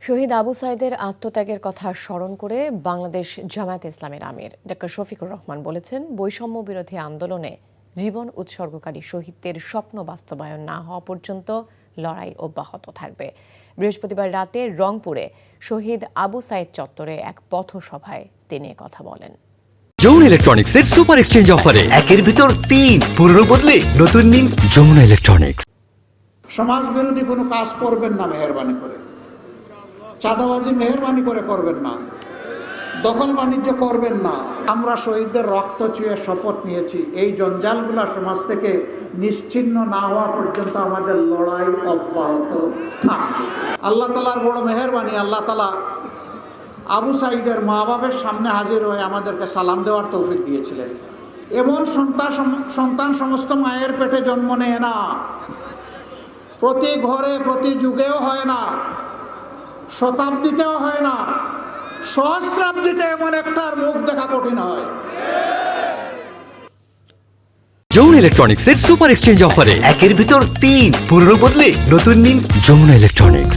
শহীদ আবু সাইদের আত্মত্যাগের কথা স্মরণ করে বাংলাদেশ জামায়াতে ইসলামের আমির ডক্টর শফিকুর রহমান বলেছেন, বৈষম্য বিরোধী আন্দোলনে জীবন উৎসর্গকারী শহীদদের স্বপ্ন বাস্তবায়ন না হওয়া পর্যন্ত লড়াই অব্যাহত থাকবে। বৃহস্পতিবার রাতে রংপুরে শহীদ আবু সাইদ চত্বরে এক পথসভায় তিনি কথা বলেন। যমুনা ইলেকট্রনিক্সের সুপার এক্সচেঞ্জ অফারে একের ভিতর 3 পুরনো বদলে নতুন নিন যমুনা ইলেকট্রনিক্স। সমাজ বিরোধী কোনো কাজ করবেন না, মেহেরবানি করে। চাঁদাবাজি মেহেরবানি করে করবেন না, দখল বাণিজ্য করবেন না। আমরা শহীদদের রক্ত চুয়ে শপথ নিয়েছি, এই জঞ্জালগুলা সমাজ থেকে নিশ্চিহ্ন না হওয়া পর্যন্ত আমাদের লড়াই অব্যাহত থাকবে। আল্লাহ তাআলার বড় মেহেরবানি, আল্লাহ তাআলা আবু সাইদের মা বাবার সামনে হাজির হয়ে আমাদেরকে সালাম দেওয়ার তৌফিক দিয়েছিলেন। এমন সন্তান সমস্ত মায়ের পেটে জন্ম নেয় না, প্রতি ঘরে প্রতি যুগেও হয় না, শতাব্দীতেও হয় না, সহস্রাব্দীতে এমন একটার মুখ দেখা কঠিন হয়। যমুনা ইলেকট্রনিক্সের সুপার এক্সচেঞ্জ অফারে একের ভিতর 3 পুরনো বদলে নতুন নিন যমুনা ইলেকট্রনিক্স।